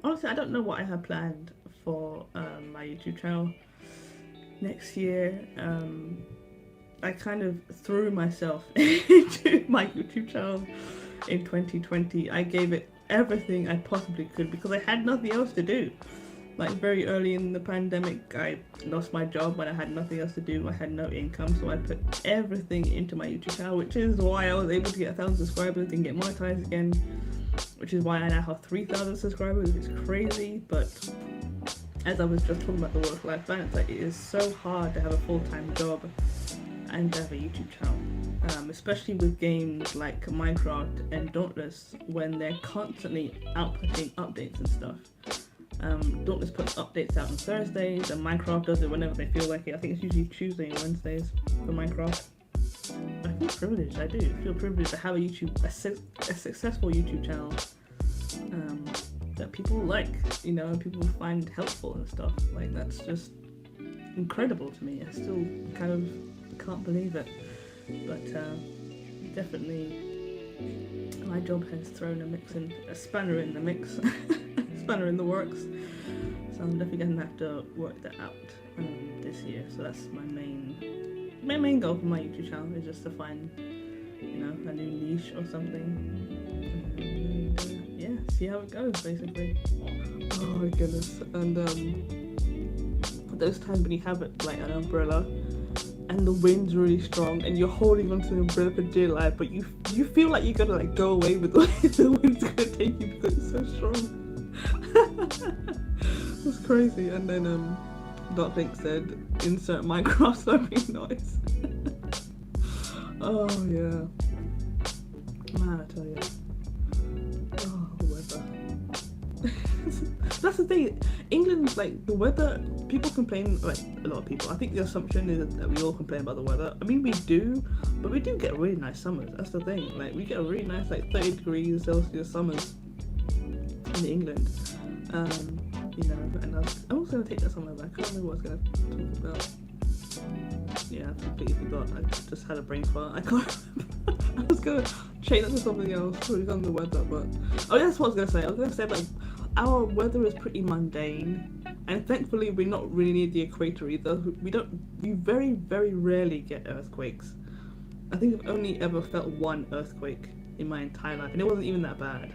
Honestly, I don't know what I have planned for my YouTube channel next year. I kind of threw myself into my YouTube channel in 2020. I gave it everything I possibly could because I had nothing else to do. Like very early in the pandemic, I lost my job and I had nothing else to do. I had no income, so I put everything into my YouTube channel, which is why I was able to get 1,000 subscribers and get monetized again, which is why I now have 3,000 subscribers, which is crazy. But as I was just talking about the work-life balance, like, it is so hard to have a full-time job and to have a YouTube channel, especially with games like Minecraft and Dauntless when they're constantly outputting updates and stuff. Dauntless puts updates out on Thursdays and Minecraft does it whenever they feel like it. I think it's usually Tuesday and Wednesdays for Minecraft. I feel privileged, I do feel privileged to have a successful YouTube channel that people like, you know, and people find helpful and stuff. Like, that's just incredible to me. I still kind of can't believe it, but definitely my job has thrown a spanner in the mix, spanner in the works. So I'm definitely gonna have to work that out this year. So that's my main goal for my YouTube channel, is just to find, you know, a new niche or something. And, yeah, see how it goes basically. Oh my goodness. And those times when you have it like an umbrella and the wind's really strong and you're holding onto the umbrella for dear life, but you feel like you're gonna like go away with the wind's gonna take you because it's so strong. It's crazy. And then Darklink said, insert Minecraft slapping noise. Oh yeah, man, I tell you. Oh, the weather. That's the thing. England, like, the weather, people complain, like, a lot of people. I think the assumption is that we all complain about the weather. I mean, we do, but we do get really nice summers. That's the thing. Like, we get a really nice, like, 30 degrees Celsius summers in England. You know, and I'm also gonna take that somewhere back. I can't remember what I was gonna talk about. Yeah, I completely forgot. I just had a brain fart. I can't remember. I was gonna change that to something else, probably on the weather, but oh yeah, that's what I was gonna say. I was gonna say, like, our weather is pretty mundane, and thankfully we're not really near the equator either. We very, very rarely get earthquakes. I think I've only ever felt one earthquake in my entire life, and it wasn't even that bad.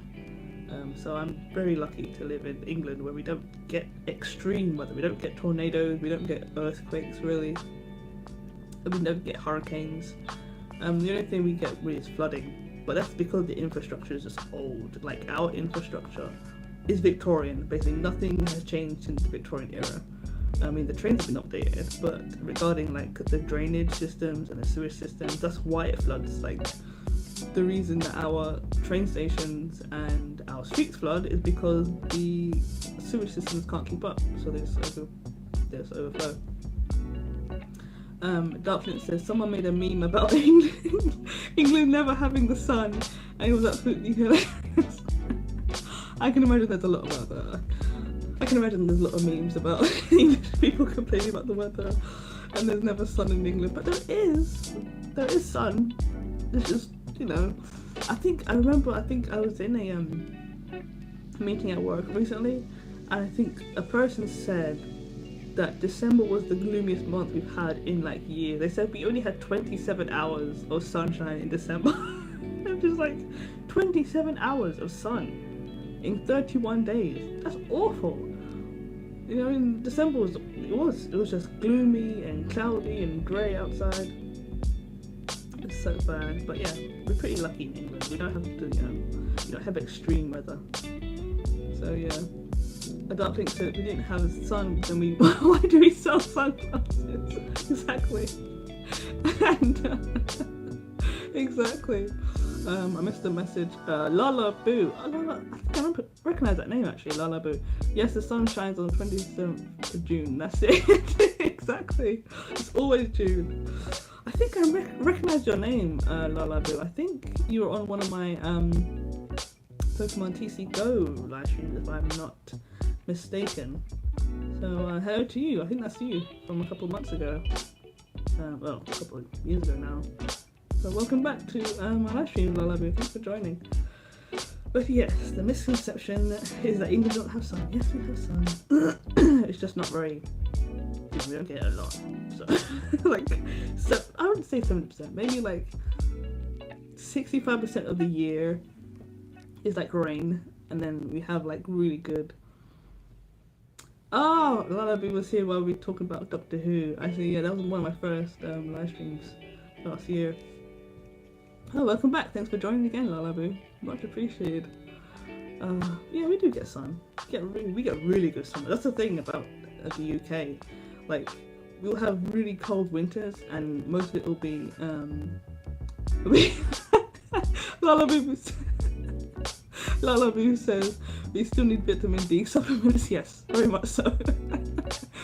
So I'm very lucky to live in England, where we don't get extreme weather. We don't get tornadoes, we don't get earthquakes really, and we don't get hurricanes. The only thing we get really is flooding, but that's because the infrastructure is just old. Like, our infrastructure is Victorian. Basically nothing has changed since the Victorian era. I mean, the trains have been updated, but regarding like the drainage systems and the sewage systems, that's why it floods. Like, the reason that our train stations and our streets flood is because the sewage systems can't keep up, so there's overflow. Darkness says someone made a meme about England never having the sun, and it was absolutely hilarious. I can imagine there's a lot about that. I can imagine there's a lot of memes about English people complaining about the weather and there's never sun in England, but there is sun. It's just, you know, I think I was in a meeting at work recently, and I think a person said that December was the gloomiest month we've had in like years. They said we only had 27 hours of sunshine in December. I'm just like, 27 hours of sun in 31 days. That's awful. You know, in December it was just gloomy and cloudy and grey outside. It's so bad. But yeah, we're pretty lucky in England. We don't have to, we don't have extreme weather. So yeah. I don't think so. If we didn't have sun, then why do we sell sunglasses? Exactly. And exactly. I missed the message. Lala Boo. Oh, Lala, I think I recognize that name actually. Lala Boo. Yes, the sun shines on the 27th of June. That's it. Exactly. It's always June. I think I recognize your name, Lala Boo. I think you were on one of my Pokemon TC Go live streams, if I'm not mistaken. So hello to you. I think that's you from a couple of months ago. Well, a couple of years ago now. So welcome back to my live stream, Lalabu. Thanks for joining. But yes, the misconception is that England don't have sun. Yes, we have sun. It's just not very. We don't get it a lot. So, like, so I wouldn't say 70%. Maybe like 65% of the year is like rain, and then we have like really good. Oh, a lot of people was here while we were talking about Doctor Who. Actually, yeah, that was one of my first live streams last year. Oh, welcome back. Thanks for joining again, Lalabu. Much appreciated. Yeah, we do get sun. We get really good summer. That's the thing about the UK. Like, we'll have really cold winters, and most of it will be Lalabu says we still need vitamin D supplements. Yes, very much so.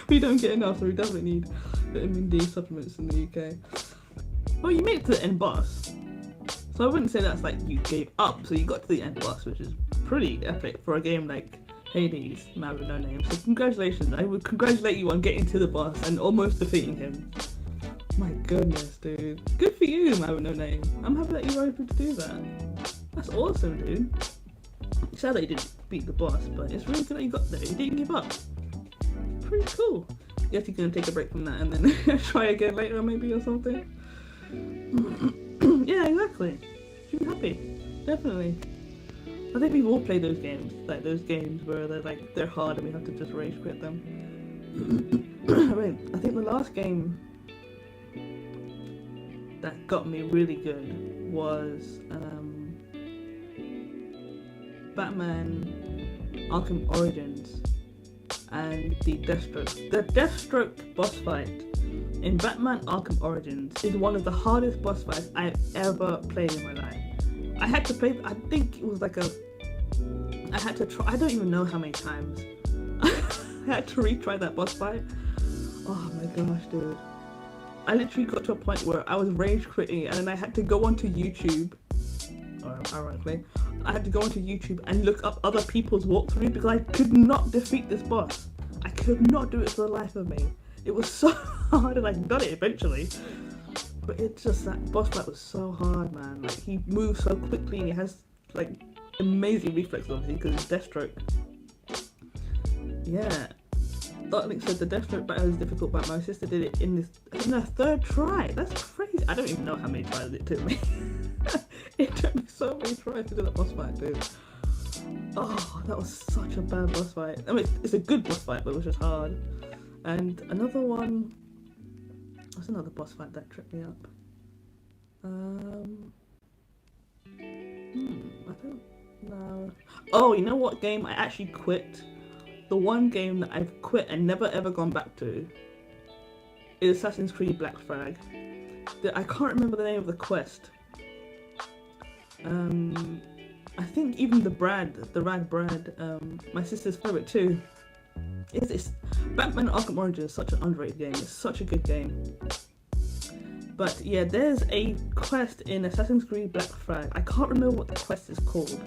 We don't get enough, so we definitely need vitamin D supplements in the UK. Well, you made it to the end boss. So I wouldn't say that's like you gave up, so you got to the end boss, which is pretty epic for a game like Hades, Man with No Name. So congratulations, I would congratulate you on getting to the boss and almost defeating him. My goodness, dude. Good for you, Man with No Name. I'm happy that you were able to do that. That's awesome, dude. It's sad that you didn't beat the boss, but it's really good that you got there. You didn't give up. Pretty cool. Guess you're gonna take a break from that and then try again later maybe or something. Yeah, exactly. Should be happy. Definitely. I think we've all played those games. Like those games where they're hard and we have to just rage quit them. I mean, I think the last game that got me really good was Batman Arkham Origins and the Deathstroke. The Deathstroke boss fight in Batman Arkham Origins is one of the hardest boss fights I've ever played in my life. I had to play, I think it was like I had to try, I don't even know how many times. I had to retry that boss fight. Oh my gosh, dude. I literally got to a point where I was rage quitting and then I had to go onto YouTube, or ironically, I had to go onto YouTube and look up other people's walkthrough because I could not defeat this boss. I could not do it for the life of me. It was so hard and I got it eventually. But it's just that boss fight was so hard, man. Like, he moves so quickly and he has like amazing reflexes obviously because it's Deathstroke. Yeah. Darklink said the Deathstroke battle is difficult, but my sister did it in her third try. That's crazy. I don't even know how many tries it took me. It took me so many tries to do that boss fight, dude. Oh, that was such a bad boss fight. I mean, it's a good boss fight, but it was just hard. And another one. What's another boss fight that tripped me up? I don't know. Oh, you know what game I actually quit? The one game that I've quit and never ever gone back to is Assassin's Creed Black Flag. I can't remember the name of the quest. I think even the Rad Brad, my sister's favourite too. It's Batman Arkham Origins is such an underrated game. It's such a good game. But yeah, there's a quest in Assassin's Creed Black Flag. I can't remember what the quest is called.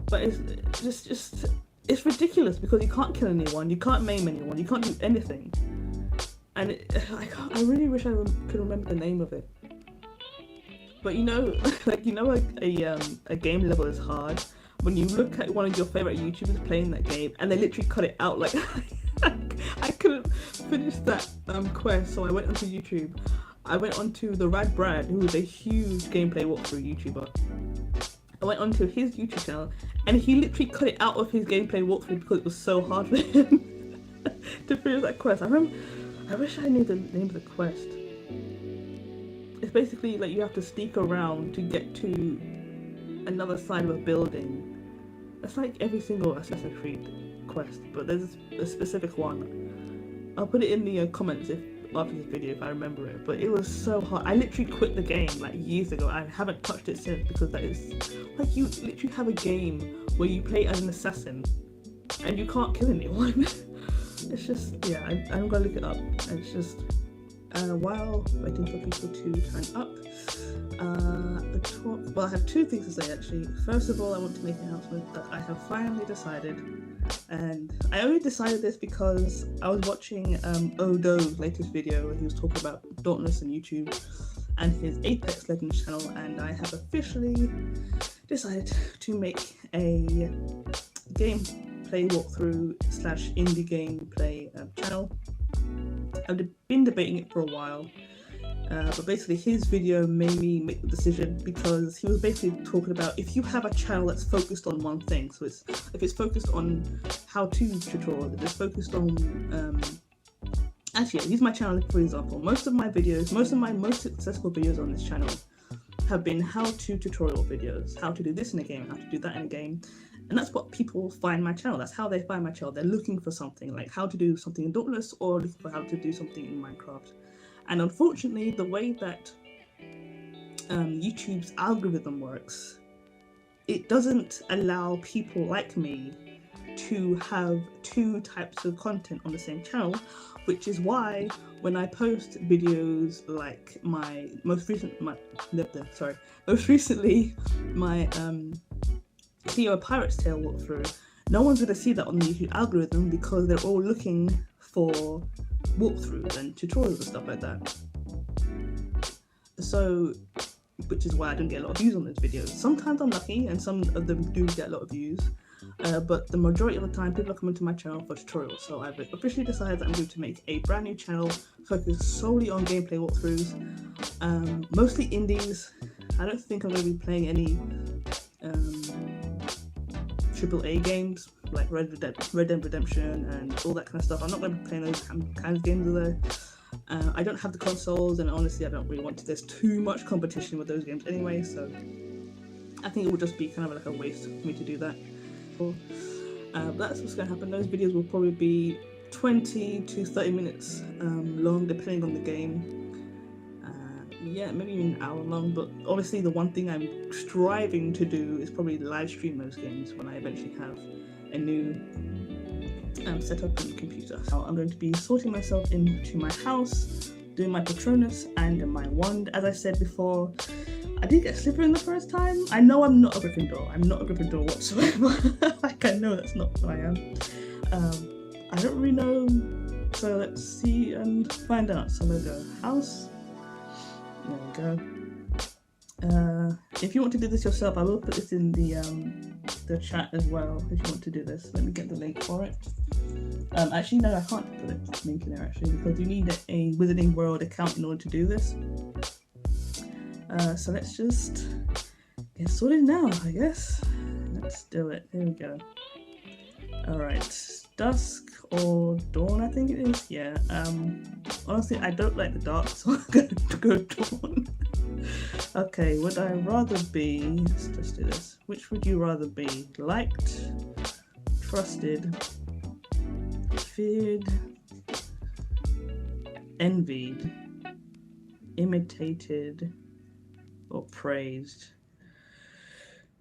But it's just it's ridiculous because you can't kill anyone, you can't maim anyone, you can't do anything. And I really wish I could remember the name of it. But you know, like a game level is hard when you look at one of your favorite YouTubers playing that game and they literally cut it out. Like I couldn't finish that quest, so I went onto YouTube. I went onto the Rad Brad, who is a huge gameplay walkthrough YouTuber. I went onto his YouTube channel and he literally cut it out of his gameplay walkthrough because it was so hard for him to finish that quest. I wish I knew the name of the quest. It's basically like you have to sneak around to get to another side of a building. That's like every single Assassin's Creed quest, but there's a specific one. I'll put it in the comments after this video if I remember it, but it was so hard. I literally quit the game like years ago. I haven't touched it since because that is like, you literally have a game where you play as an assassin and you can't kill anyone. It's just, yeah, I'm gonna look it up. And it's just while waiting for people to turn up, well, I have two things to say actually. First of all, I want to make an announcement that I have finally decided, and I only decided this because I was watching Odo's latest video where he was talking about Dauntless and YouTube and his Apex Legends channel, and I have officially decided to make a gameplay walkthrough / indie gameplay channel. I've been debating it for a while, but basically his video made me make the decision because he was basically talking about if you have a channel that's focused on one thing, so if it's focused on how-to tutorials, if it's focused on actually, use my channel for example. Most of my most successful videos on this channel have been how-to tutorial videos, how to do this in a game, how to do that in a game, and that's what people find my channel. That's how they find my channel. They're looking for something like how to do something in Dauntless or looking for how to do something in Minecraft. And unfortunately, the way that YouTube's algorithm works, it doesn't allow people like me to have two types of content on the same channel, which is why when I post videos like most recently my Cleo Pirate's Tale walkthrough, no one's gonna see that on the YouTube algorithm because they're all looking for walkthroughs and tutorials and stuff like that. So, which is why I don't get a lot of views on those videos. Sometimes I'm lucky and some of them do get a lot of views, but the majority of the time people are coming to my channel for tutorials. So I've officially decided that I'm going to make a brand new channel focused solely on gameplay walkthroughs, mostly indies. I don't think I'm going to be playing any AAA games like Red Dead Redemption and all that kind of stuff. I'm not going to be playing those kinds of games though. I don't have the consoles, and honestly I don't really want to. There's too much competition with those games anyway, so I think it would just be kind of like a waste for me to do that. But that's what's going to happen. Those videos will probably be 20 to 30 minutes long depending on the game. Yeah, maybe even an hour long, but obviously the one thing I'm striving to do is probably live stream those games when I eventually have a new setup on the computer. So I'm going to be sorting myself into my house, doing my Patronus and my wand. As I said before, I did get Slytherin the first time. I know I'm not a Gryffindor. I'm not a Gryffindor whatsoever. Like, I know that's not who I am. I don't really know, so let's see and find out. So I'm gonna go house. There we go. If you want to do this yourself, I will put this in the chat as well if you want to do this. Let me get the link for it. Actually no, I can't put a link in there actually because you need a Wizarding World account in order to do this. So let's just get sorted now, I guess. Let's do it. Here we go. Alright, dusk or dawn I think it is. Yeah, honestly I don't like the dark, so I'm going to go dawn. Okay, would I rather be, let's just do this. Which would you rather be? Liked, trusted, feared, envied, imitated, or praised?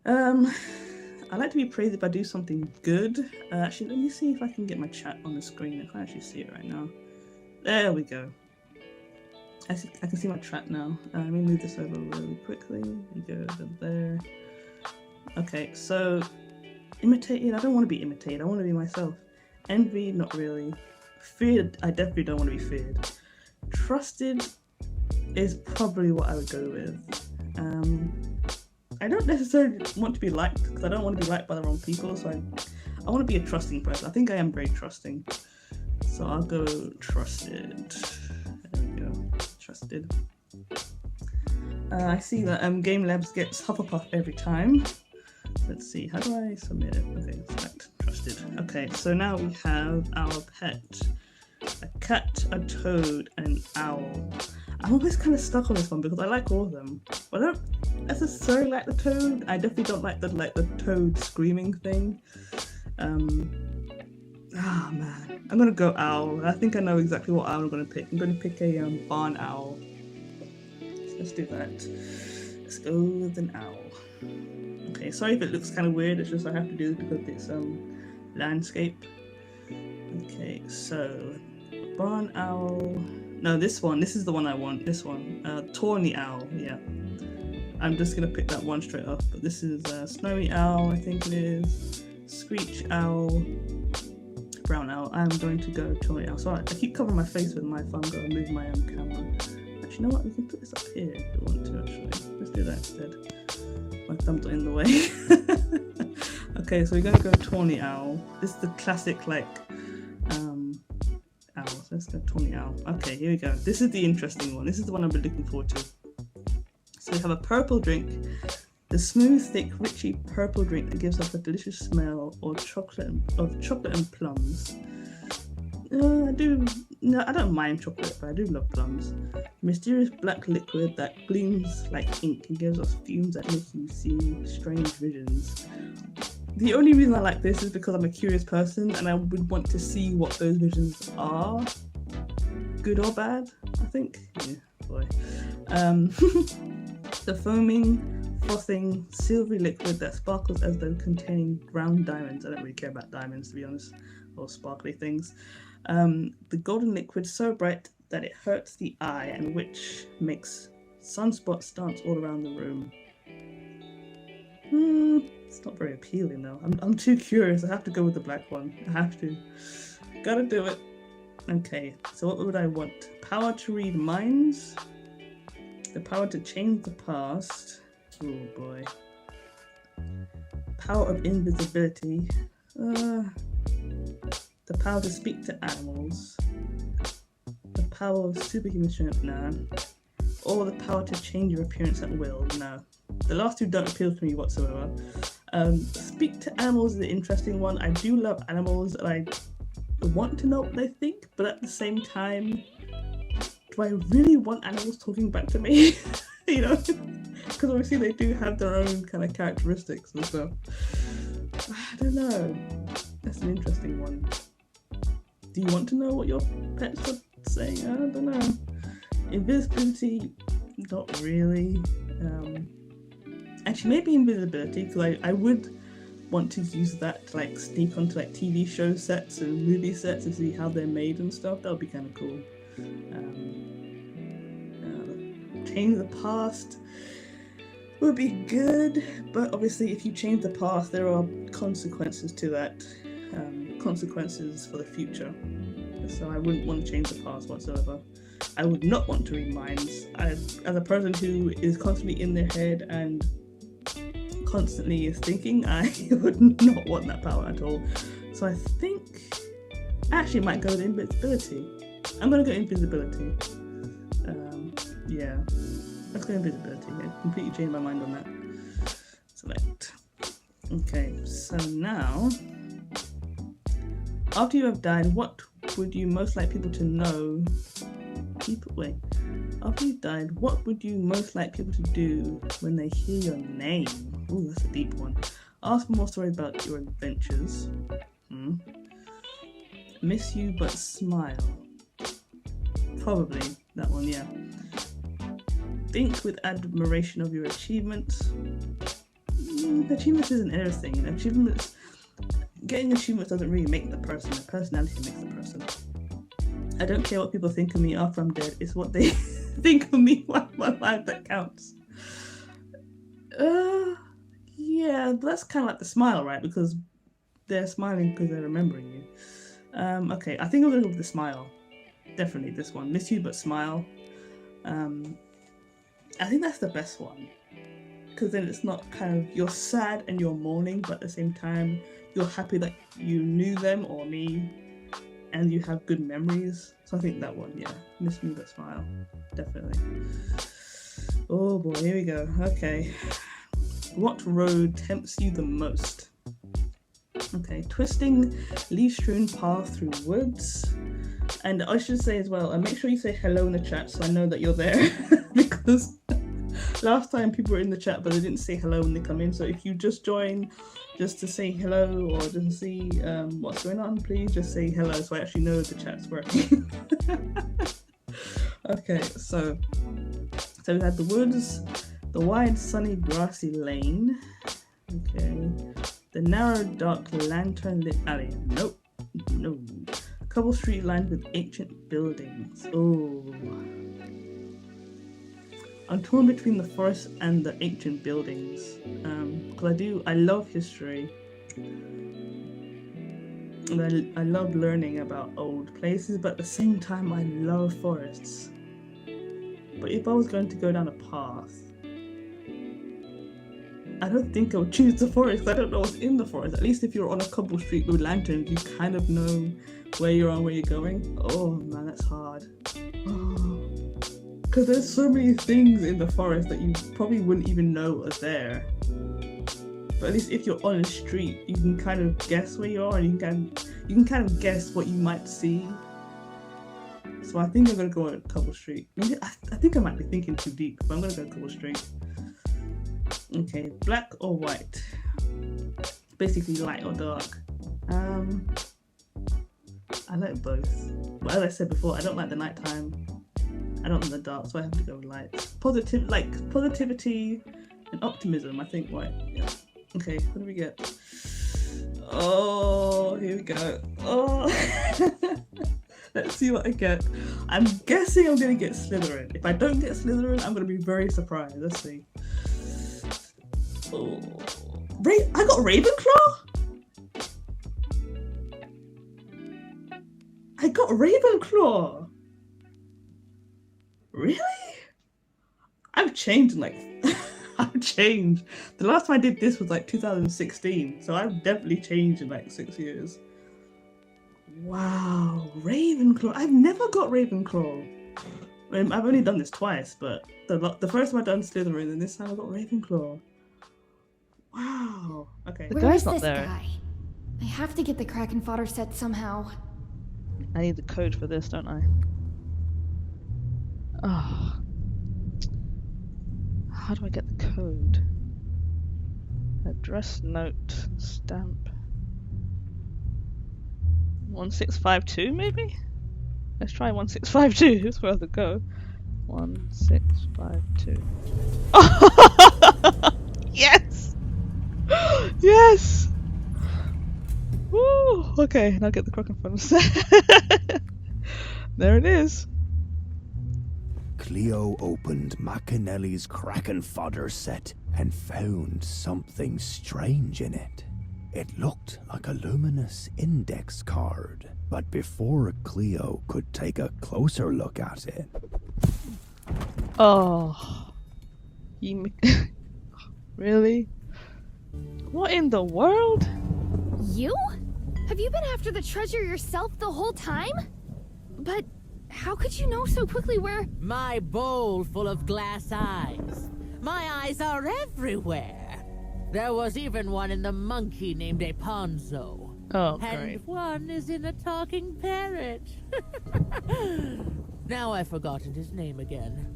I like to be praised if I do something good. Actually, let me see if I can get my chat on the screen. I can't actually see it right now. There we go. I can see my chat now. Let me move this over really quickly. We go over there. Okay, so imitated. I don't want to be imitated. I want to be myself. Envied, not really. Feared, I definitely don't want to be feared. Trusted is probably what I would go with. I don't necessarily want to be liked because I don't want to be liked by the wrong people, so I want to be a trusting person. I think I am very trusting, so I'll go trusted. There we go, trusted. I see that Game Labs gets Hufflepuff every time. Let's see, how do I submit it? Okay, select trusted. Okay, so now we have our pet. A cat, a toad, and an owl. I'm always kind of stuck on this one because I like all of them. But I don't necessarily like the toad. I definitely don't like the toad screaming thing. Ah man, I'm gonna go owl. I think I know exactly what owl I'm gonna pick. I'm gonna pick a barn owl. So let's do that. Let's go with an owl. Okay, sorry if it looks kind of weird. It's just I have to do it because it's landscape. Okay, so barn owl. No, this one. This is the one I want. This one. Tawny owl. Yeah. I'm just gonna pick that one straight off. But this is snowy owl. I think it is. Screech owl. Brown owl. I'm going to go tawny owl. Sorry, I keep covering my face with my phone. I'm gonna move my camera. Actually, you know what? We can put this up here if we want to. Actually, let's do that instead. My thumb's in the way. Okay, so we're gonna go tawny owl. This is the classic like owl. So let's go tawny owl. Okay, here we go. This is the interesting one. This is the one I've been looking forward to. So we have a purple drink. The smooth, thick, richy purple drink that gives off a delicious smell of chocolate and plums. I don't mind chocolate, but I do love plums. Mysterious black liquid that gleams like ink and gives off fumes that make you see strange visions. The only reason I like this is because I'm a curious person and I would want to see what those visions are. Good or bad, I think. Yeah, boy. The foaming, frothing, silvery liquid that sparkles as though containing round diamonds. I don't really care about diamonds, to be honest, or sparkly things. The golden liquid so bright that it hurts the eye and which makes sunspots dance all around the room. It's not very appealing though. I'm too curious. I have to go with the black one. I have to. Gotta do it. Okay, so what would I want? Power to read minds. The power to change the past. Oh boy. Power of invisibility. The power to speak to animals. The power of superhuman strength. Nah. Or the power to change your appearance at will. No. The last two don't appeal to me whatsoever. Speak to animals is an interesting one. I do love animals and I want to know what they think, but at the same time, do I really want animals talking back to me? You know? Because obviously they do have their own kind of characteristics and stuff. I don't know. That's an interesting one. Do you want to know what your pets are saying? I don't know. Invisibility, not really. Actually, maybe invisibility, because I would want to use that to like sneak onto like TV show sets and movie sets to see how they're made and stuff. That would be kind of cool. Change the past would be good, but obviously if you change the past, there are consequences to that. Consequences for the future. So I wouldn't want to change the past whatsoever. I would not want to read minds. As a person who is constantly in their head and constantly is thinking, I would not want that power at all. So I think I actually might go with invisibility. I'm going to go invisibility. Yeah, let's go invisibility. I completely changed my mind on that. Select. Okay, so now, after you have died, what would you most like people to know? After you've died, what would you most like people to do when they hear your name? Ooh, that's a deep one. Ask for more stories about your adventures. Miss you but smile. Probably that one, yeah. Think with admiration of your achievements. Achievements isn't everything. Achievements, getting achievements doesn't really make the person. The personality makes the person. I don't care what people think of me after I'm dead. It's what they think of me while my life that counts. Yeah, but that's kind of like the smile, right? Because they're smiling because they're remembering you. Okay, I think I'm gonna go with the smile. Definitely this one. Miss you but smile. I think that's the best one. Because then it's not kind of, you're sad and you're mourning, but at the same time, you're happy that you knew them or me. And you have good memories. So I think that one, yeah. Miss me but smile. Definitely. Oh boy, here we go. Okay. What road tempts you the most? Okay, twisting, leaf-strewn path through woods. And I should say as well, make sure you say hello in the chat so I know that you're there. Because last time people were in the chat but they didn't say hello when they come in. So if you just join just to say hello or just to see what's going on, please just say hello so I actually know the chat's working. Okay, so we had the woods, the wide sunny grassy lane, okay, the narrow dark lantern lit alley, no, cobble street lined with ancient buildings. Oh, I'm torn between the forest and the ancient buildings, because I love history, and I love learning about old places, but at the same time I love forests. But if I was going to go down a path, I don't think I would choose the forest. I don't know what's in the forest. At least if you're on a cobble street with lanterns, you kind of know where you are and where you're going. Oh man, that's hard. Because there's so many things in the forest that you probably wouldn't even know are there. But at least if you're on a street, you can kind of guess where you are, and you can kind of guess what you might see. So I think I'm gonna go on Cobble Street. I think I might be thinking too deep, but I'm gonna go Cobble Street. Okay, black or white? Basically light or dark. I like both. But as I said before, I don't like the nighttime. I don't like the dark, so I have to go with light. Positivity and optimism. I think white. Yeah. Okay, what do we get? Oh, here we go. Oh, let's see what I get. I'm guessing I'm gonna get Slytherin. If I don't get Slytherin, I'm gonna be very surprised. Let's see. Oh, I got Ravenclaw. I got Ravenclaw. Really? I've changed I've changed. The last time I did this was like 2016, so I've definitely changed in like 6 years. Wow, Ravenclaw. I've never got Ravenclaw. I've only done this twice, but the first time I done Slytherin, and this time I got Ravenclaw. Wow. Okay. The guy's not there. Guy? I have to get the Kraken fodder set somehow. I need the code for this, don't I? Oh. How do I get the code? Address note stamp. 1652 maybe? Let's try 1652. That's where I have to go. 1652. Oh! Yes! Yes! Woo! Okay, now get the Kraken fodder. There it is. Cleo opened Machiavelli's Kraken fodder set and found something strange in it. It looked like a luminous index card, but before Cleo could take a closer look at it... Oh... Really? What in the world? You? Have you been after the treasure yourself the whole time? But how could you know so quickly where... My bowl full of glass eyes. My eyes are everywhere. There was even one in the monkey named Aponzo. Oh, and great. One is in a talking parrot. Now I've forgotten his name again.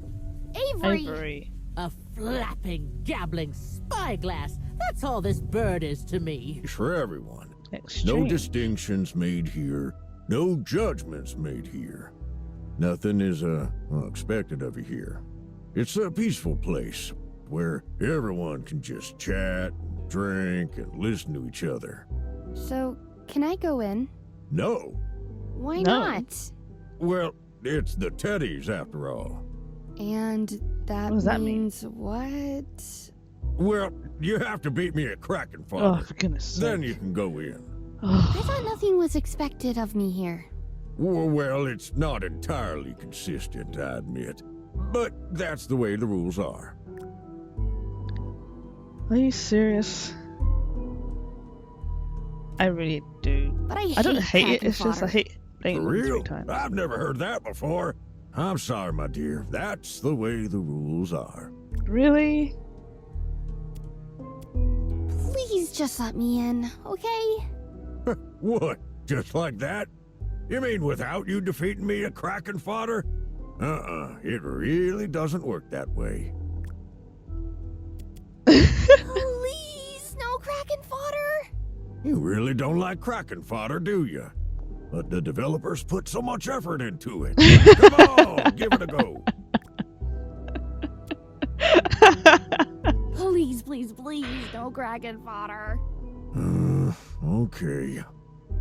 Avery. A flapping, gabbling spyglass. That's all this bird is to me. For everyone. Extreme. No distinctions made here. No judgments made here. Nothing is expected of you here. It's a peaceful place where everyone can just chat, drink, and listen to each other. So, can I go in? No. Why No. not? Well, it's the Teddies after all. And that What does that mean? means what? Well, you have to beat me at Kraken Oh, fodder. for goodness sake. Then you can go in. I thought nothing was expected of me here. Well, it's not entirely consistent, I admit. But that's the way the rules are. Are you serious? I really do. But I don't hate it, Kraken it's just I fodder. hate playing For it 3 real? times. I've never heard that before. I'm sorry, my dear. That's the way the rules are. Really? Please just let me in, okay? What? Just like that? You mean without you defeating me at Kraken fodder? It really doesn't work that way. Please, no Kraken fodder! You really don't like Kraken fodder, do you? But the developers put so much effort into it. Come on, give it a go. Please, no Kraken fodder. Okay.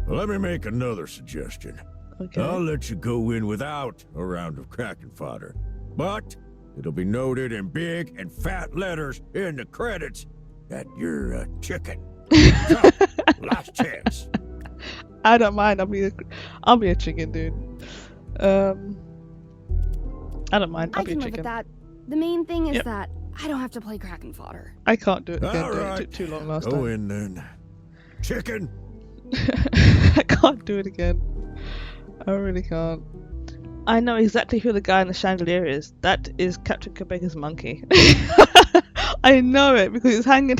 Let me make another suggestion. Okay. I'll let you go in without a round of Kraken fodder. But it'll be noted in big and fat letters in the credits that you're a chicken. So, last chance. I don't mind. I'll be a chicken, dude. I don't mind. I'll I be a can live chicken. with that. The main thing is Yep. that I don't have to play Kraken fodder. I can't do it again. All dude. right. It took too long last Go time. in then. Chicken. I can't do it again. I really can't. I know exactly who the guy in the chandelier is. That is Captain Quebec's monkey. I know it because he's hanging.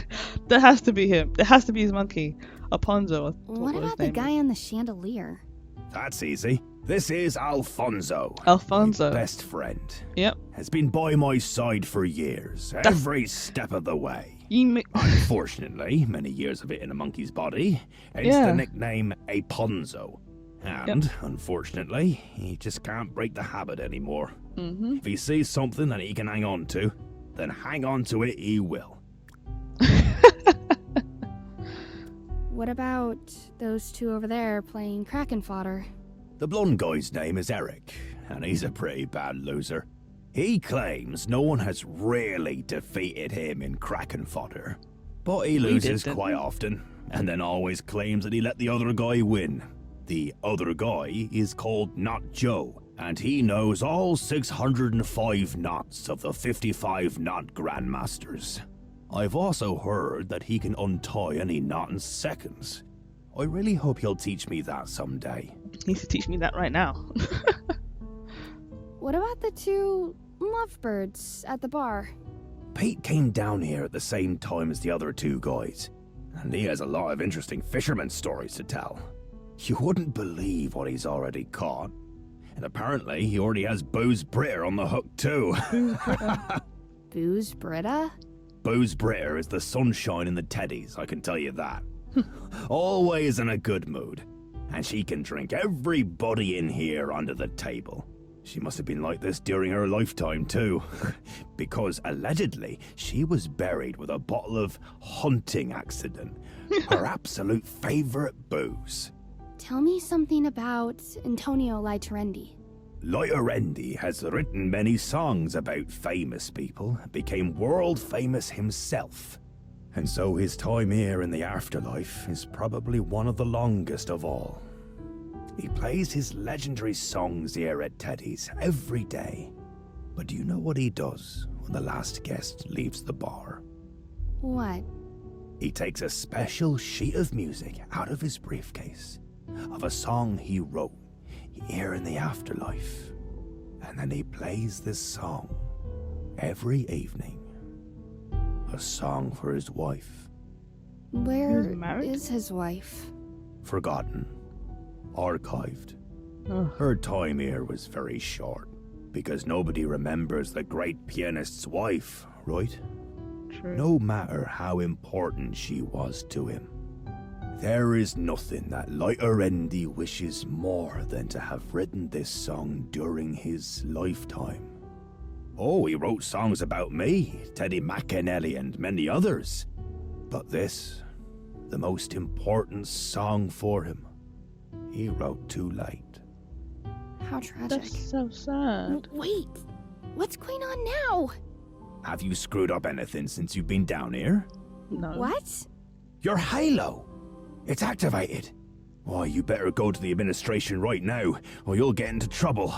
That has to be him. There has to be his monkey. Alfonso. What about the guy on the chandelier? That's easy. This is Alfonso. Alfonso. My best friend. Yep. Has been by my side for years, every step of the way. Unfortunately, many years of it in a monkey's body, hence the nickname Aponzo. And, unfortunately, he just can't break the habit anymore. If he sees something that he can hang on to, then hang on to it he will. What about those two over there playing Kraken fodder? The blonde guy's name is Eric, and he's a pretty bad loser. He claims no one has really defeated him in Kraken fodder, but he loses quite often, and then always claims that he let the other guy win. The other guy is called Not Joe, and he knows all 605 knots of the 55 knot grandmasters. I've also heard that he can untie any knot in seconds. I really hope he'll teach me that someday. He needs to teach me that right now. What about the two lovebirds at the bar? Pete came down here at the same time as the other two guys, and he has a lot of interesting fisherman stories to tell. You wouldn't believe what he's already caught. And apparently he already has Booze Britter on the hook too. Booze Britta? Booze Britter is the sunshine in the teddies, I can tell you that. Always in a good mood. And she can drink everybody in here under the table. She must have been like this during her lifetime too. Because allegedly, she was buried with a bottle of hunting accident. Her absolute favorite booze. Tell me something about Antonio Laiterendi. Laiterendi has written many songs about famous people, became world famous himself. And so his time here in the afterlife is probably one of the longest of all. He plays his legendary songs here at Teddy's every day. But do you know what he does when the last guest leaves the bar? What? He takes a special sheet of music out of his briefcase of a song he wrote here in the afterlife. And then he plays this song every evening. A song for his wife. Where married? is his wife? Forgotten. Archived. Her time here was very short, because nobody remembers the great pianist's wife, right? True. No matter how important she was to him. There is nothing that Laiterendi wishes more than to have written this song during his lifetime. Oh, he wrote songs about me, Teddy McAnally, and many others. But this, the most important song for him, he wrote too late. How tragic. That's so sad. Wait, what's going on now? Have you screwed up anything since you've been down here? No. What? Your halo! It's activated. Why, you better go to the administration right now, or you'll get into trouble.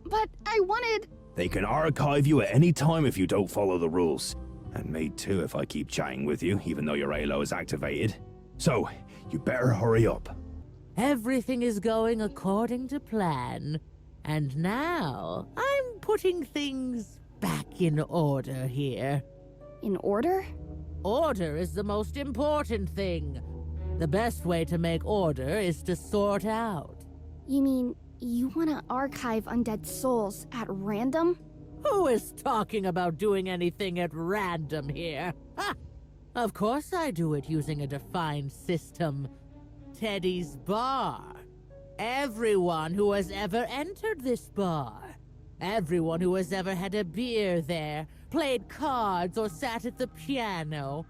But I wanted... They can archive you at any time if you don't follow the rules. And me too if I keep chatting with you, even though your halo is activated. So, you better hurry up. Everything is going according to plan. And now, I'm putting things back in order here. In order? Order is the most important thing. The best way to make order is to sort out. You mean you want to archive undead souls at random? Who is talking about doing anything at random here? Ha! Of course I do it using a defined system. Teddy's bar. Everyone who has ever entered this bar. Everyone who has ever had a beer there, played cards, or sat at the piano.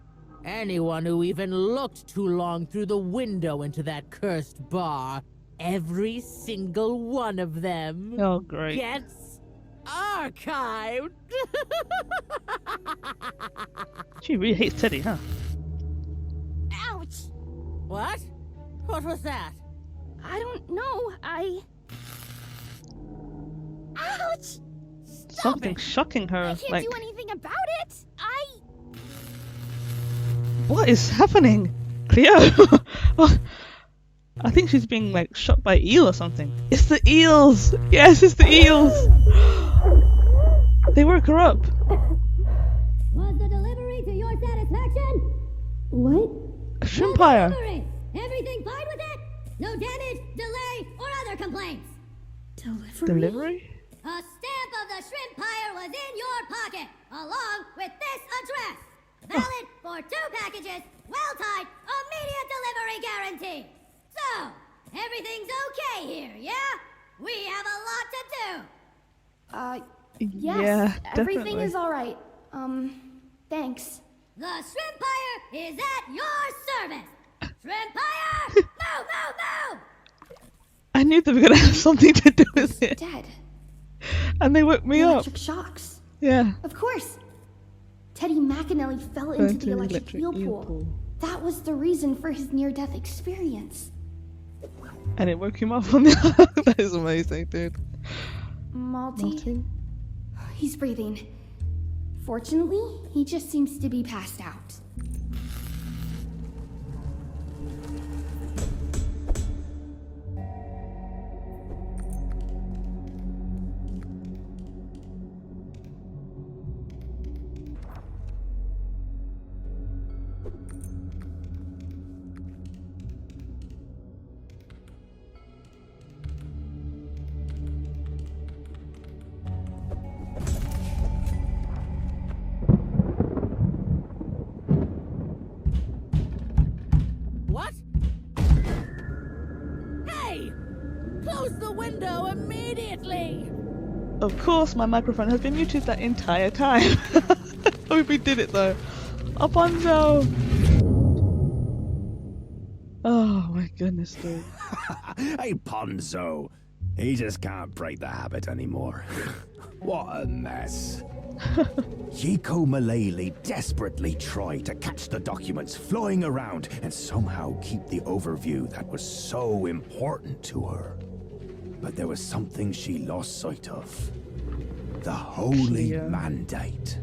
Anyone who even looked too long through the window into that cursed bar. Every single one of them Oh, great. gets archived. She really hates Teddy, huh? Ouch! What? What was that? I don't know, Ouch! Something shocking her. I can't Like, do anything about it! What is happening? Cleo! Oh, I think she's being like shot by eel or something. It's the eels! Yes, it's the eels! They woke her up. Was the delivery to your satisfaction? What? A shrimpire. Delivery. Everything fine with it? No damage, delay, or other complaints? Delivery? A stamp of the shrimpire was in your pocket, along with this address. Valid for 2 packages, well-timed, immediate delivery guarantee. So, everything's okay here, yeah? We have a lot to do. Yes, Yeah, everything definitely. is alright. Thanks. The shrimpire is at your service. Shrimpire, move! I knew they were gonna have something to do with it. Dead. And they woke me up. Electric shocks. Yeah. Of course. Teddy McAnally fell into Into the electric eel pool. That was the reason for his near-death experience. And it woke him up on the That is amazing, dude. Malty? He's breathing. Fortunately, he just seems to be passed out. What? Hey! Close the window immediately! Of course, my microphone has been muted that entire time. We did it though. Alfonso! Oh my goodness, dude. Hey, Ponzo. He just can't break the habit anymore. What a mess. Yiko Malele desperately tried to catch the documents flying around and somehow keep the overview that was so important to her. But there was something she lost sight of. The Holy Cleo. Mandate.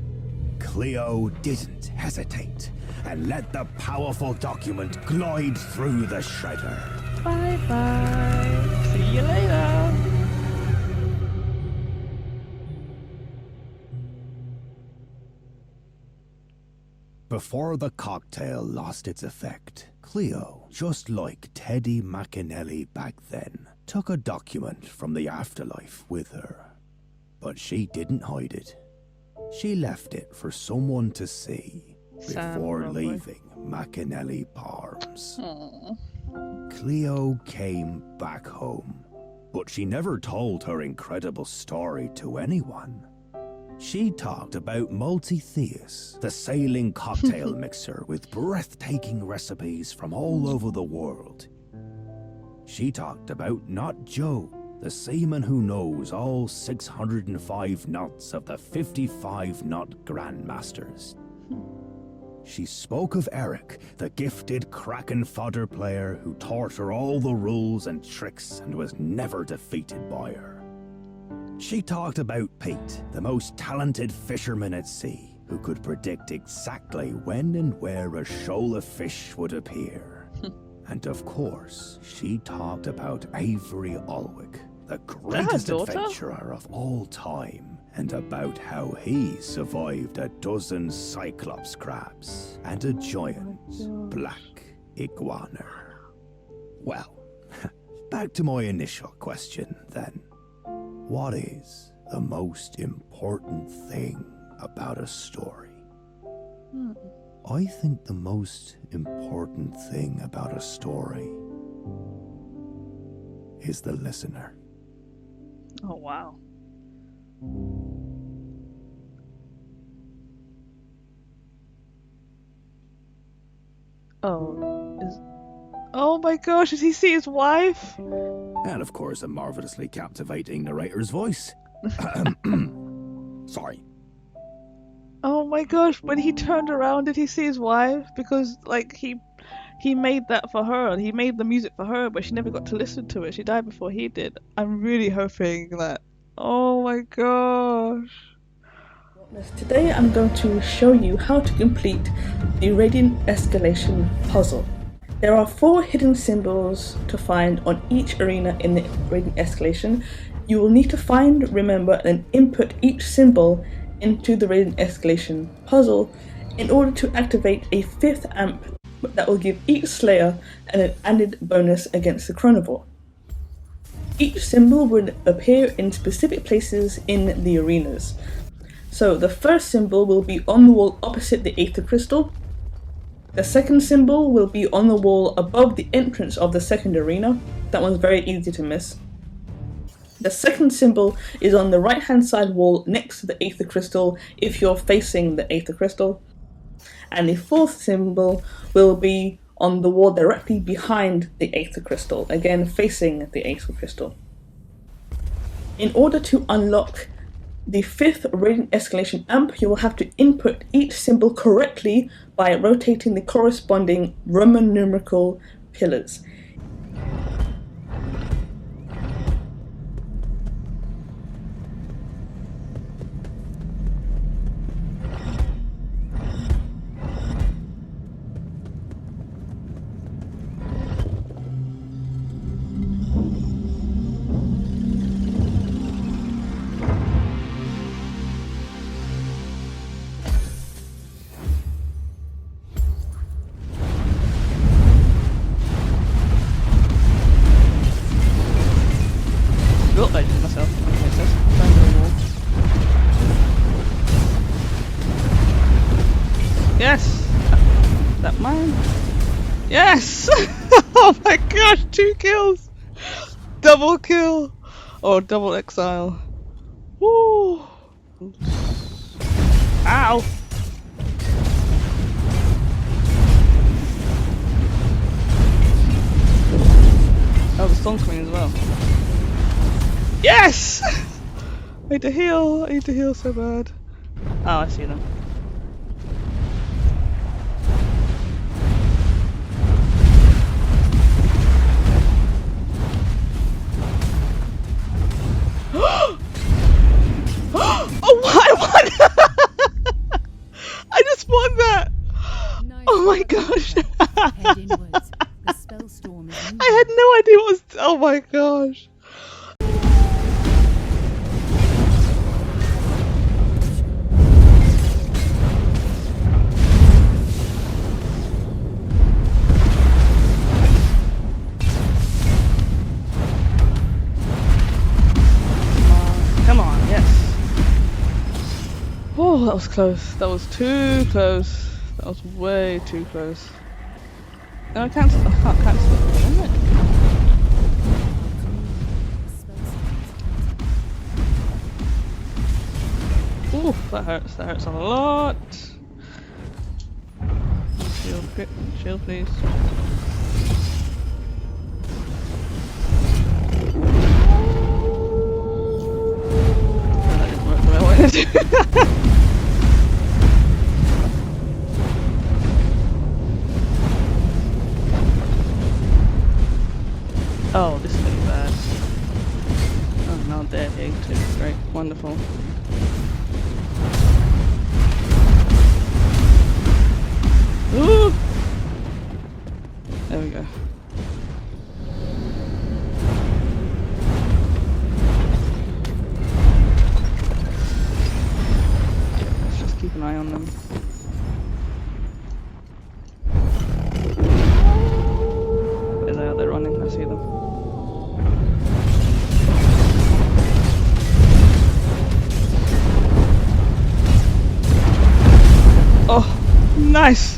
Cleo didn't hesitate and let the powerful document glide through the shredder. Bye bye. See you later. Before the cocktail lost its effect, Cleo, just like Teddy McAnally back then, took a document from the afterlife with her. But she didn't hide it. She left it for someone to see Sam, before probably. leaving McAnally Farms. Cleo came back home, but she never told her incredible story to anyone. She talked about Multi-Theus, the sailing cocktail mixer with breathtaking recipes from all over the world. She talked about Not Joe, the seaman who knows all 605 knots of the 55-knot Grandmasters. She spoke of Eric, the gifted Kraken fodder player who taught her all the rules and tricks and was never defeated by her. She talked about Pete, the most talented fisherman at sea, who could predict exactly when and where a shoal of fish would appear. And of course, she talked about Avery Alwick, the greatest daughter? adventurer of all time, and about how he survived a dozen Cyclops crabs and a giant black iguana. Well, back to my initial question then. What is the most important thing about a story? I think the most important thing about a story is the listener. Oh wow. Oh my gosh, does he see his wife? And of course, a marvelously captivating narrator's voice. Sorry. Oh my gosh, when he turned around, did he see his wife? Because like he made that for her. He made the music for her, but she never got to listen to it. She died before he did. I'm really hoping that. Oh my gosh. Today I'm going to show you how to complete the Radiant Escalation puzzle. There are 4 hidden symbols to find on each arena in the Radiant Escalation. You will need to find, remember, and input each symbol into the Radiant Escalation puzzle in order to activate a 5th amp that will give each Slayer an added bonus against the Chronivore. Each symbol would appear in specific places in the arenas. So the first symbol will be on the wall opposite the Aether Crystal. The second symbol will be on the wall above the entrance of the second arena. That one's very easy to miss. The second symbol is on the right hand side wall next to the Aether Crystal if you're facing the Aether Crystal. And the fourth symbol will be on the wall directly behind the Aether Crystal, again facing the Aether Crystal. In order to unlock the 5th Radiant Escalation amp, you will have to input each symbol correctly by rotating the corresponding Roman numerical pillars. Built that myself. Okay, so that's the wall. Yes! That mine? Yes! Oh my gosh, 2 kills! Double kill! Or double exile. Woo! Ow! Oh, the storm's coming as well. Yes! I need to heal so bad. Oh, I see them. Oh, I won! I just won that! Oh my gosh! I had no idea what was. Oh my gosh! Oh, that was close. That was too close. That was way too close. No, I can't cancel it, isn't it? Ooh, that hurts a lot. Shield please. Oh, that didn't work the way I wanted to. Oh, this is gonna be bad. Oh, now they're here too. Great, wonderful. Ooh! There we go. Let's just keep an eye on them. There they are, they're running, I see them. Oh, nice!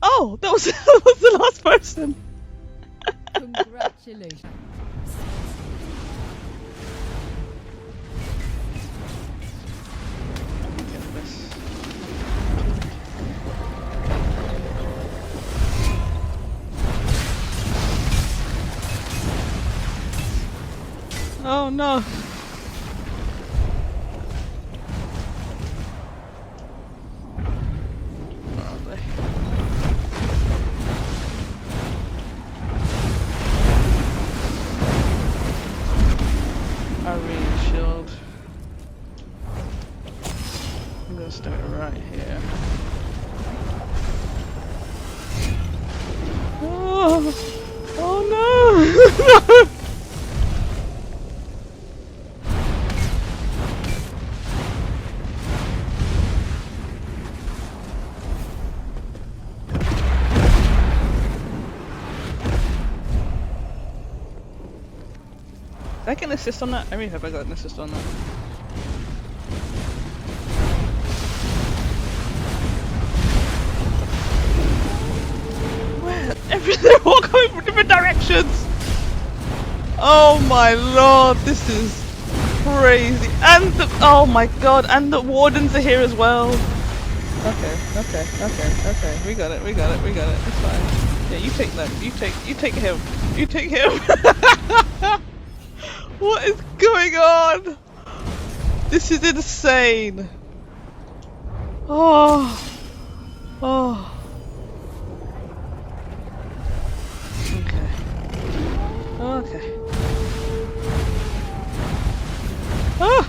Oh, that was the last person. Congratulations. Oh no! Arena shield. no! Did I get an assist on that? I really hope I got an assist on that. Where? They're all coming from different directions! Oh my lord, this is crazy. And the, oh my god, and the wardens are here as well. Okay. We got it. It's fine. Yeah, you take them. You take him. You take him. What is going on? This is insane. Oh. Okay. Ah!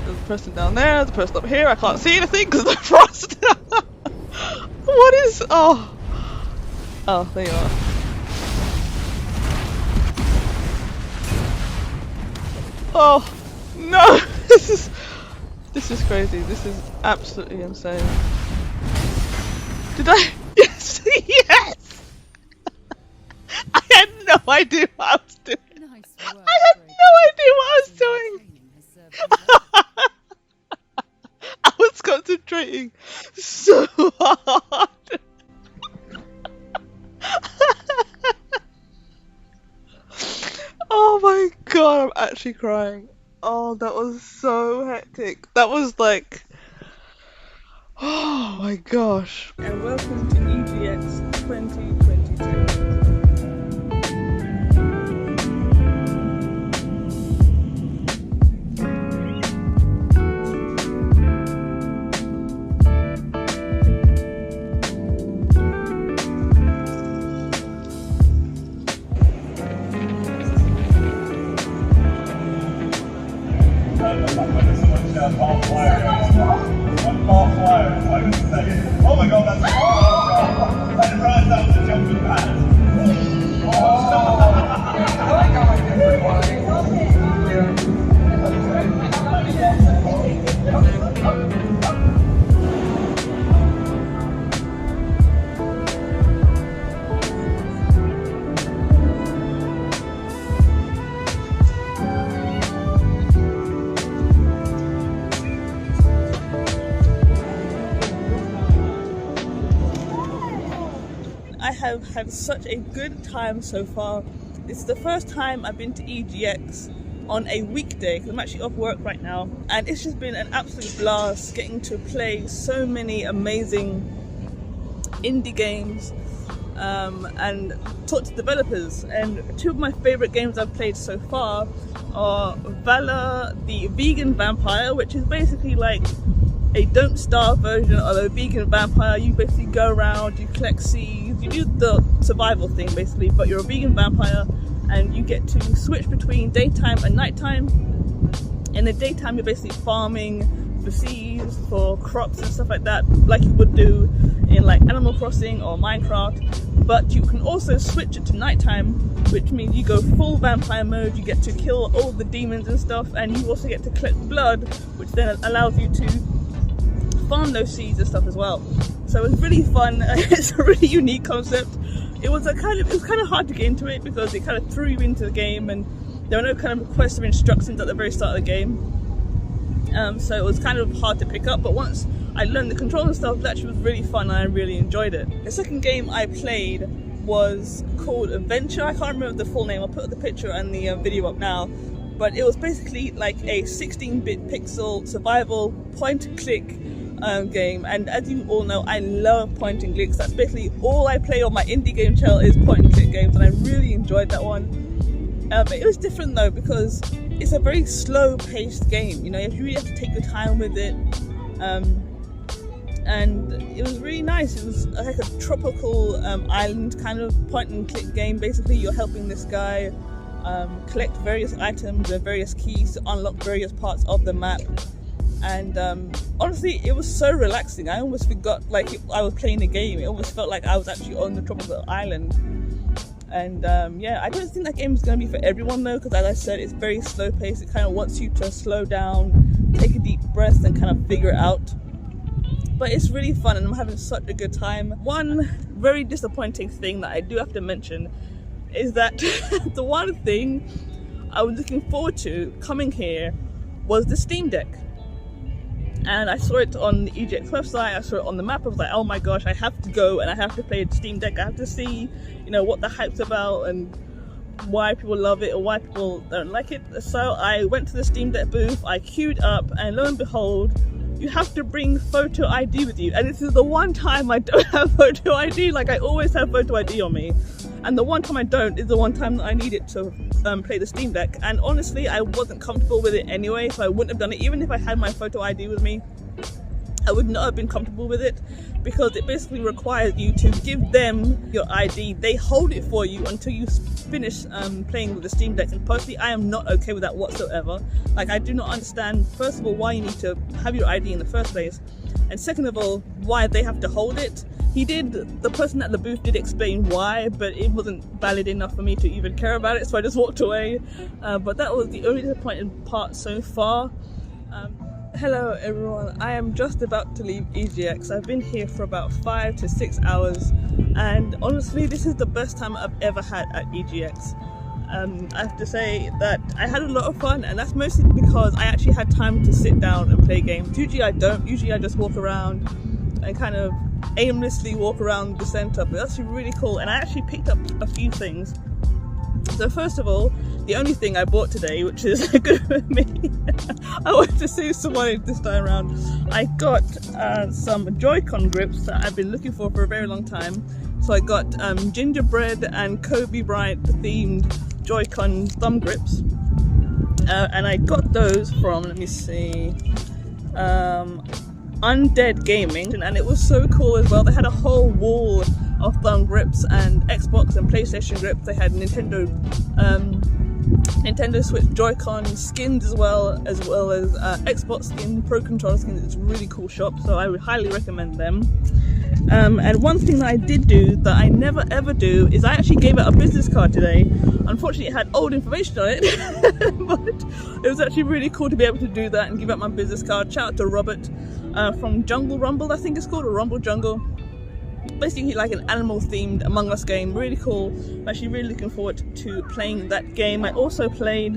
There's a person down there, there's a person up here. I can't see anything because of the frost. What is... Oh, there you are. Oh, no! This is crazy. This is absolutely insane. Did I... Yes! Yes! I had no idea what I was doing. I had no idea what I was doing. I was concentrating so hard. Oh my god, I'm actually crying. Oh, that was so hectic. That was like... Oh my gosh. And welcome to EGX 2022. Oh my god, that's I didn't realize that was a jumping pad. I have had such a good time so far. This is the first time I've been to EGX on a weekday because I'm actually off work right now, and it's just been an absolute blast getting to play so many amazing indie games and talk to developers. And two of my favorite games I've played so far are Valor the Vegan Vampire, which is basically like a Don't Starve version of a vegan vampire. You basically go around, you collect seeds, you do the survival thing basically, but you're a vegan vampire and you get to switch between daytime and nighttime. In the daytime you're basically farming for seeds, for crops and stuff like that, like you would do in like Animal Crossing or Minecraft. But you can also switch it to nighttime, which means you go full vampire mode, you get to kill all the demons and stuff, and you also get to collect blood, which then allows you to farm those seeds and stuff as well. So it was really fun. It's a really unique concept. It was kind of hard to get into it because it kind of threw you into the game, and there were no kind of quests or instructions at the very start of the game. So it was kind of hard to pick up, but once I learned the control and stuff, that actually was really fun and I really enjoyed it. The second game I played was called Adventure. I can't remember the full name. I'll put the picture and the video up now. But it was basically like a 16-bit pixel survival point-and-click game, and as you all know, I love point and clicks. That's basically all I play on my indie game channel is point and click games, and I really enjoyed that one. It was different though because it's a very slow paced game, you know, you really have to take your time with it, and it was really nice. It was like a tropical island kind of point and click game. Basically you're helping this guy collect various items and various keys to unlock various parts of the map. And honestly, it was so relaxing. I almost forgot like I was playing a game. It almost felt like I was actually on the tropical island. And yeah, I don't think that game is going to be for everyone though, because as I said, it's very slow paced. It kind of wants you to slow down, take a deep breath and kind of figure it out. But it's really fun and I'm having such a good time. One very disappointing thing that I do have to mention is that the one thing I was looking forward to coming here was the Steam Deck. And I saw it on the EGX website, I saw it on the map, I was like, oh my gosh, I have to go and I have to play the Steam Deck. I have to see, you know, what the hype's about and why people love it or why people don't like it. So I went to the Steam Deck booth, I queued up, and lo and behold, you have to bring photo ID with you. And this is the one time I don't have photo ID. Like, I always have photo ID on me. And the one time I don't is the one time that I need it to play the Steam Deck. And honestly, I wasn't comfortable with it anyway, so I wouldn't have done it. Even if I had my photo ID with me, I would not have been comfortable with it, because it basically requires you to give them your ID. They hold it for you until you finish playing with the Steam Deck. And personally, I am not okay with that whatsoever. Like, I do not understand, first of all, why you need to have your ID in the first place. And second of all, why they have to hold it. The person at the booth did explain why, but it wasn't valid enough for me to even care about it, so I just walked away. But that was the only disappointing part so far. Hello everyone, I am just about to leave EGX. I've been here for about 5 to 6 hours, and honestly this is the best time I've ever had at EGX. I have to say that I had a lot of fun, and that's mostly because I actually had time to sit down and play games. Usually I don't, usually I just walk around and kind of aimlessly walk around the center, but that's really cool. And I actually picked up a few things. So first of all, the only thing I bought today, which is good for me, I wanted to save some money this time around. I got some Joy-Con grips that I've been looking for a very long time. So I got gingerbread and Kobe Bryant themed Joy-Con thumb grips, and I got those from, let me see, Undead Gaming, and it was so cool as well. They had a whole wall of thumb grips and Xbox and PlayStation grips. They had Nintendo Switch Joy-Con skins as well as Xbox skin, Pro Controller skins. It's a really cool shop, so I would highly recommend them. And one thing that I did do that I never ever do is I actually gave out a business card today. Unfortunately it had old information on it, but it was actually really cool to be able to do that and give out my business card. Shout out to Robert from Jungle Rumble, I think it's called, or Rumble Jungle. Basically like an animal themed Among Us game, really cool. I'm actually really looking forward to playing that game. I also played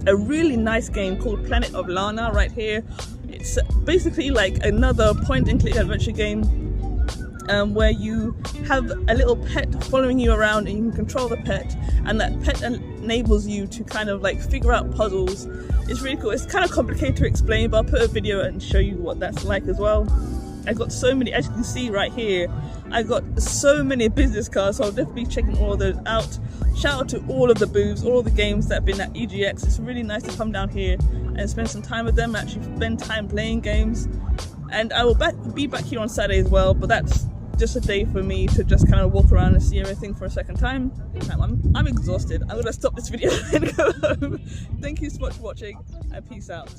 a really nice game called Planet of Lana right here. It's basically like another point and click adventure game where you have a little pet following you around and you can control the pet, and that pet enables you to kind of like figure out puzzles. It's really cool. It's kind of complicated to explain, but I'll put a video and show you what that's like as well. I got so many, as you can see right here, I got so many business cards, so I'll definitely be checking all of those out. Shout out to all of the booths, all of the games that have been at EGX. It's really nice to come down here and spend some time with them, actually spend time playing games. And I will be back here on Saturday as well, but that's just a day for me to just kind of walk around and see everything for a second time. I'm exhausted. I'm gonna stop this video and go home. Thank you so much for watching, and peace out.